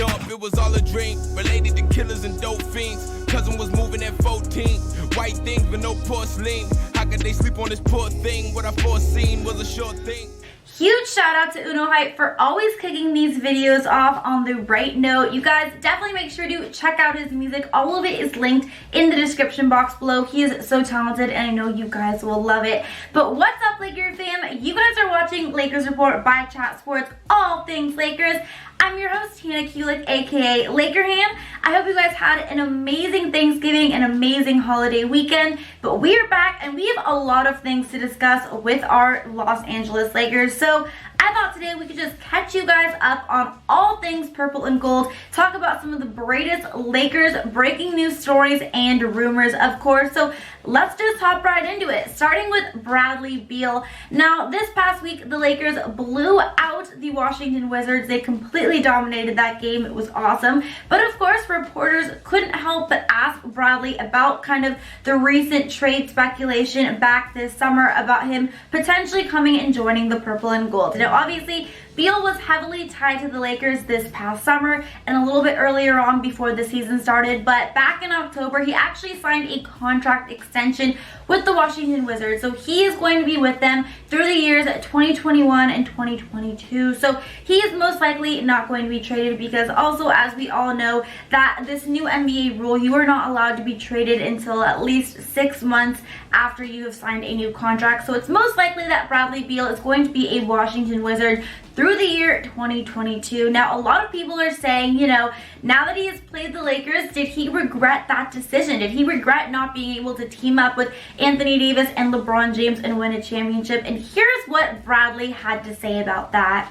up, it was all a dream. Related to killers and dope fiends. Cousin was moving at 14. White things but no porcelain. How could they sleep on this poor thing? What I foreseen was a short thing. Huge shout out to Uno Hype for always kicking these videos off on the right note. You guys definitely make sure to check out his music. All of it is linked in the description box below. He is so talented and I know you guys will love it. But what's up, Lakers fam? You guys are watching Lakers Report by Chat Sports, all things Lakers. I'm your host, Hannah Kulik, aka Laker Han. I hope you guys had an amazing Thanksgiving, an amazing holiday weekend. But we are back and we have a lot of things to discuss with our Los Angeles Lakers. So I thought today we could just catch you guys up on all things purple and gold, talk about some of the greatest Lakers breaking news stories and rumors, of course. So let's just hop right into it, starting with Bradley Beal. Now, this past week, the Lakers blew out the Washington Wizards. They completely dominated that game. It was awesome. But of course, reporters couldn't help but ask Bradley about kind of the recent trade speculation back this summer about him potentially coming and joining the purple and gold. Now, obviously, Beal was heavily tied to the Lakers this past summer and a little bit earlier on before the season started, but back in October, he actually signed a contract extension with the Washington Wizards. So he is going to be with them through the years 2021 and 2022. So he is most likely not going to be traded because also, as we all know, that this new NBA rule, you are not allowed to be traded until at least 6 months after you have signed a new contract. So it's most likely that Bradley Beal is going to be a Washington Wizard through the year 2022. Now, a lot of people are saying, you know, now that he has played the Lakers, did he regret that decision? Did he regret not being able to team up with Anthony Davis and LeBron James and win a championship? And here's what Bradley had to say about that.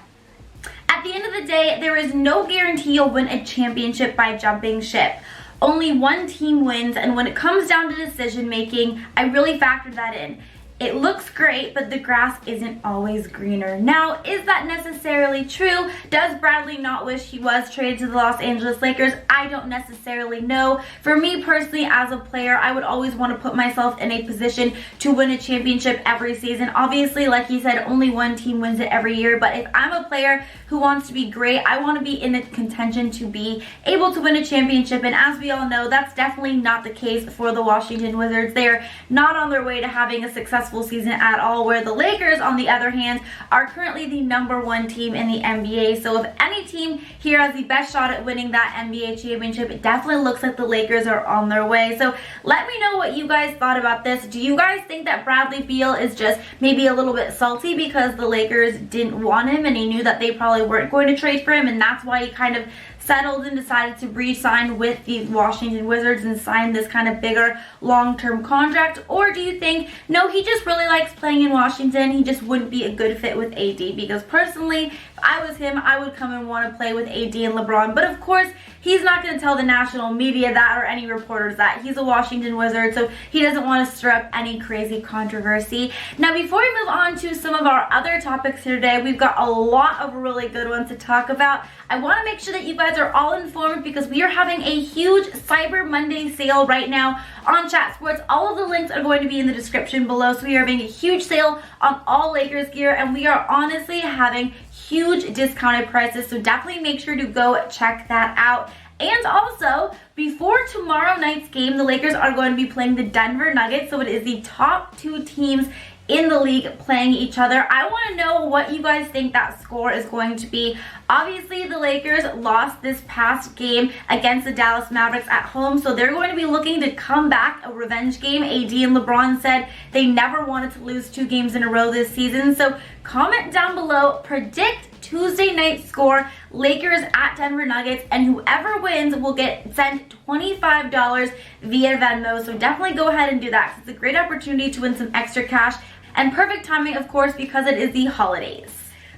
At the end of the day, there is no guarantee you'll win a championship by jumping ship. Only one team wins, and when it comes down to decision making, I really factor that in. It looks great, but the grass isn't always greener. Now, is that necessarily true? Does Bradley not wish he was traded to the Los Angeles Lakers? I don't necessarily know. For me personally, as a player, I would always want to put myself in a position to win a championship every season. Obviously, like he said, only one team wins it every year, but if I'm a player who wants to be great, I want to be in the contention to be able to win a championship, and as we all know, that's definitely not the case for the Washington Wizards. They're not on their way to having a successful season at all, where the Lakers, on the other hand, are currently the #1 team in the NBA. So if any team here has the best shot at winning that NBA championship, it definitely looks like the Lakers are on their way. So let me know what you guys thought about this. Do you guys think that Bradley Beal is just maybe a little bit salty because the Lakers didn't want him and he knew that they probably weren't going to trade for him, and that's why he kind of settled and decided to re-sign with the Washington Wizards and sign this kind of bigger long-term contract? Or do you think, no, he just really likes playing in Washington, he just wouldn't be a good fit with AD? Because personally, if I was him, I would come and want to play with AD and LeBron. But of course, he's not going to tell the national media that or any reporters that. He's a Washington Wizard, so he doesn't want to stir up any crazy controversy. Now, before we move on to some of our other topics here today, we've got a lot of really good ones to talk about. I want to make sure that you guys are all informed because we are having a huge Cyber Monday sale right now on Chat Sports. All of the links are going to be in the description below. So we are having a huge sale on all Lakers gear, and we are honestly having huge discounted prices. So definitely make sure to go check that out. And also, before tomorrow night's game, the Lakers are going to be playing the Denver Nuggets. So it is the top 2 teams in the league playing each other. I want to know what you guys think that score is going to be. Obviously, the Lakers lost this past game against the Dallas Mavericks at home, so they're going to be looking to come back, a revenge game. AD and LeBron said they never wanted to lose 2 games in a row this season. So comment down below, predict Tuesday night score, Lakers at Denver Nuggets, and whoever wins will get sent $25 via Venmo. So definitely go ahead and do that. It's a great opportunity to win some extra cash, and perfect timing, of course, because it is the holidays.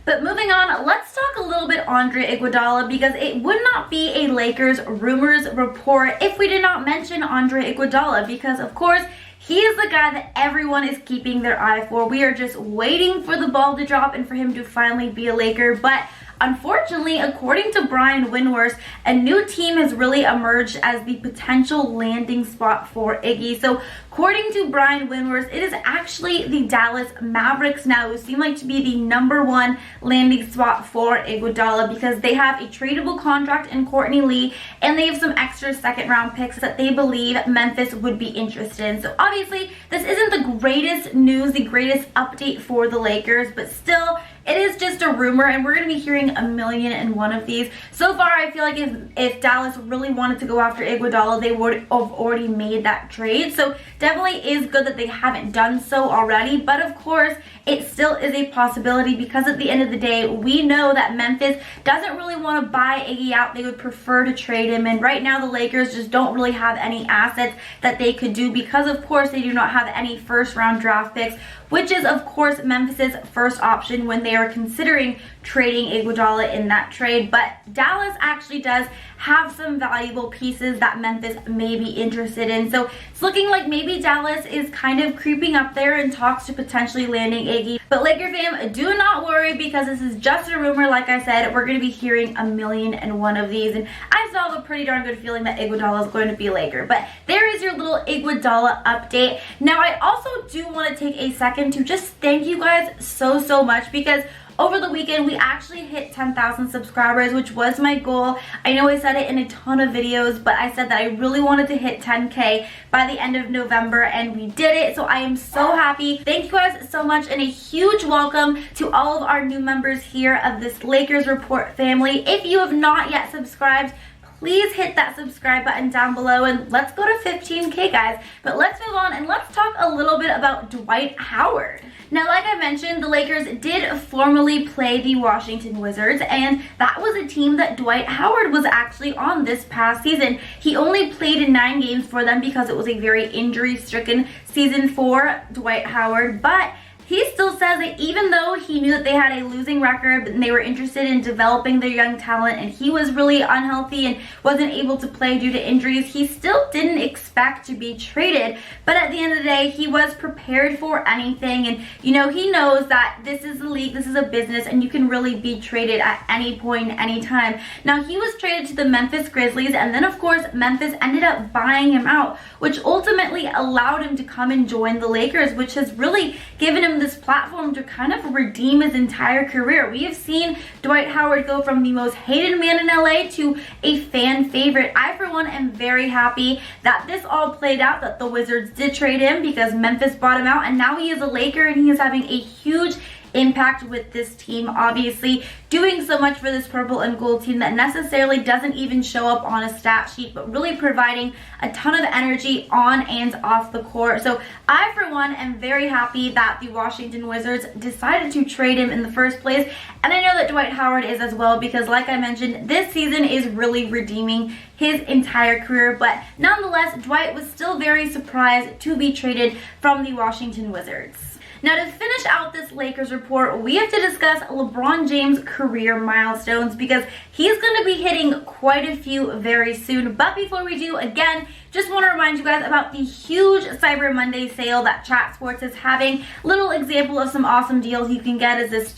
But moving on, let's talk a little bit Andre Iguodala, because it would not be a Lakers rumors report if we did not mention Andre Iguodala, because of course, he is the guy that everyone is keeping their eye for. We are just waiting for the ball to drop and for him to finally be a Laker. But unfortunately, according to Windhorst, a new team has really emerged as the potential landing spot for Iggy. So according to Windhorst, it is actually the Dallas Mavericks now who seem like to be the #1 landing spot for Iguodala, because they have a tradable contract in Courtney Lee and they have some extra second-round picks that they believe Memphis would be interested in. So obviously, this isn't the greatest news, the greatest update for the Lakers, but still, it is just a rumor, and we're going to be hearing a million and one of these. So far, I feel like if Dallas really wanted to go after Iguodala, they would have already made that trade. So definitely is good that they haven't done so already. But of course, it still is a possibility, because at the end of the day, we know that Memphis doesn't really want to buy Iggy out. They would prefer to trade him. And right now, the Lakers just don't really have any assets that they could do, because of course, they do not have any first-round draft picks, which is of course Memphis's first option when they are considering trading Iguodala in that trade. But Dallas actually does have some valuable pieces that Memphis may be interested in. So it's looking like maybe Dallas is kind of creeping up there in talks to potentially landing Iggy. But Laker fam, do not worry, because this is just a rumor. Like I said, we're going to be hearing a million and one of these, and I still have a pretty darn good feeling that Iguodala is going to be a Laker. But there is your little Iguodala update. Now, I also do want to take a second to just thank you guys so much, because over the weekend, we actually hit 10,000 subscribers, which was my goal. I know I said it in a ton of videos, but I said that I really wanted to hit 10K by the end of November, and we did it. So I am so happy. Thank you guys so much, and a huge welcome to all of our new members here of this Lakers Report family. If you have not yet subscribed, please hit that subscribe button down below, and let's go to 15K, guys. But let's move on and let's talk a little bit about Dwight Howard. Now, like I mentioned, the Lakers did formally play the Washington Wizards, and that was a team that Dwight Howard was actually on this past season. He only played in 9 games for them because it was a very injury-stricken season for Dwight Howard, but he still says that even though he knew that they had a losing record and they were interested in developing their young talent, and he was really unhealthy and wasn't able to play due to injuries, he still didn't expect to be traded. But at the end of the day, he was prepared for anything, and you know, he knows that this is a league, this is a business, and you can really be traded at any point, any time. Now, he was traded to the Memphis Grizzlies, and then of course, Memphis ended up buying him out, which ultimately allowed him to come and join the Lakers, which has really given him this platform to kind of redeem his entire career. We have seen Dwight Howard go from the most hated man in LA to a fan favorite. I, for one, am very happy that this all played out, that the Wizards did trade him, because Memphis bought him out, and now he is a Laker, and he is having a huge impact with this team, obviously doing so much for this purple and gold team that necessarily doesn't even show up on a stat sheet, but really providing a ton of energy on and off the court. So I, for one, am very happy that the Washington Wizards decided to trade him in the first place, and I know that Dwight Howard is as well, because like I mentioned, this season is really redeeming his entire career. But nonetheless, Dwight was still very surprised to be traded from the Washington Wizards. Now, to finish out this Lakers report, we have to discuss LeBron James' career milestones, because he's going to be hitting quite a few very soon. But before we do, again, just want to remind you guys about the huge Cyber Monday sale that Chat Sports is having. Little example of some awesome deals you can get is this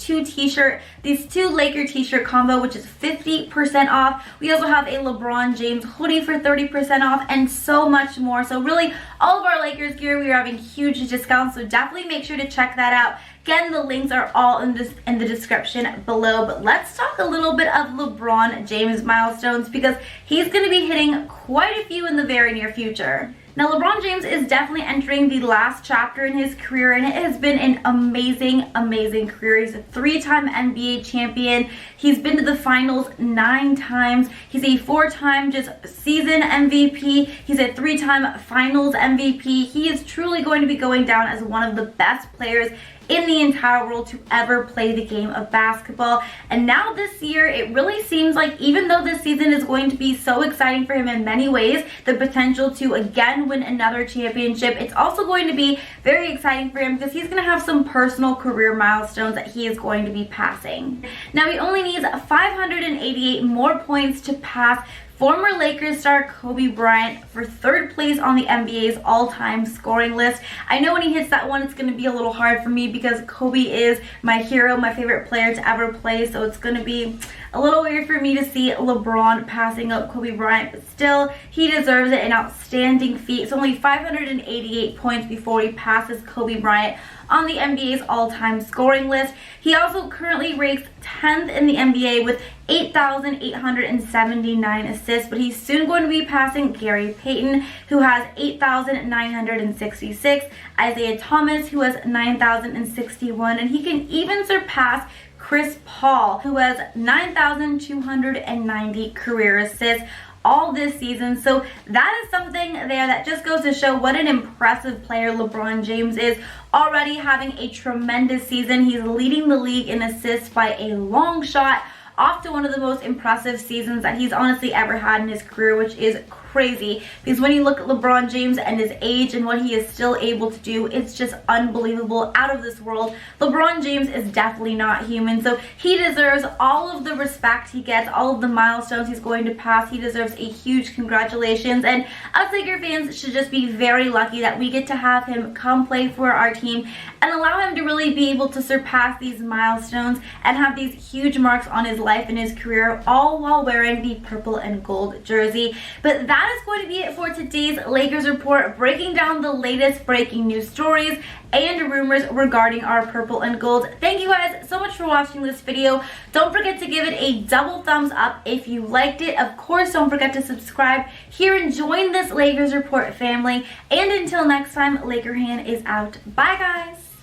these two Laker t-shirt combo, which is 50% off. We also have a LeBron James hoodie for 30% off, and so much more. So really, all of our Lakers gear, we are having huge discounts, so definitely make sure to check that out. Again, the links are all in the description below. But let's talk a little bit of LeBron James milestones, because he's going to be hitting quite a few in the very near future. Now, LeBron James is definitely entering the last chapter in his career, and it has been an amazing career. He's a 3-time NBA champion. He's been to the finals 9 times. He's a 4-time just season MVP. He's a 3-time finals MVP. He is truly going to be going down as one of the best players in the entire world to ever play the game of basketball. And now this year, it really seems like, even though this season is going to be so exciting for him in many ways, the potential to again win another championship, it's also going to be very exciting for him, because he's going to have some personal career milestones that he is going to be passing. Now, he only needs 588 more points to pass former Lakers star Kobe Bryant for 3rd place on the NBA's all-time scoring list. I know when he hits that one, it's going to be a little hard for me because Kobe is my hero, my favorite player to ever play, so it's going to be a little weird for me to see LeBron passing up Kobe Bryant, but still, he deserves it. An outstanding feat. It's only 588 points before he passes Kobe Bryant on the NBA's all-time scoring list. He also currently ranks 10th in the NBA with 8,879 assists, but he's soon going to be passing Gary Payton, who has 8,966, Isaiah Thomas, who has 9,061, and he can even surpass Chris Paul, who has 9,290 career assists all this season. So that is something there that just goes to show what an impressive player LeBron James is. Already having a tremendous season. He's leading the league in assists by a long shot, off to one of the most impressive seasons that he's honestly ever had in his career, which is crazy, because when you look at LeBron James and his age and what he is still able to do, it's just unbelievable, out of this world. LeBron James is definitely not human, so he deserves all of the respect he gets, all of the milestones he's going to pass. He deserves a huge congratulations, and us Laker fans should just be very lucky that we get to have him come play for our team and allow him to really be able to surpass these milestones and have these huge marks on his life and his career, all while wearing the purple and gold jersey. But that is going to be it for today's Lakers report, breaking down the latest breaking news stories and rumors regarding our purple and gold. Thank you guys so much for watching this video. Don't forget to give it a double thumbs up if you liked it. Of course, don't forget to subscribe here and join this Lakers report family. And until next time, Laker Han is out. Bye guys.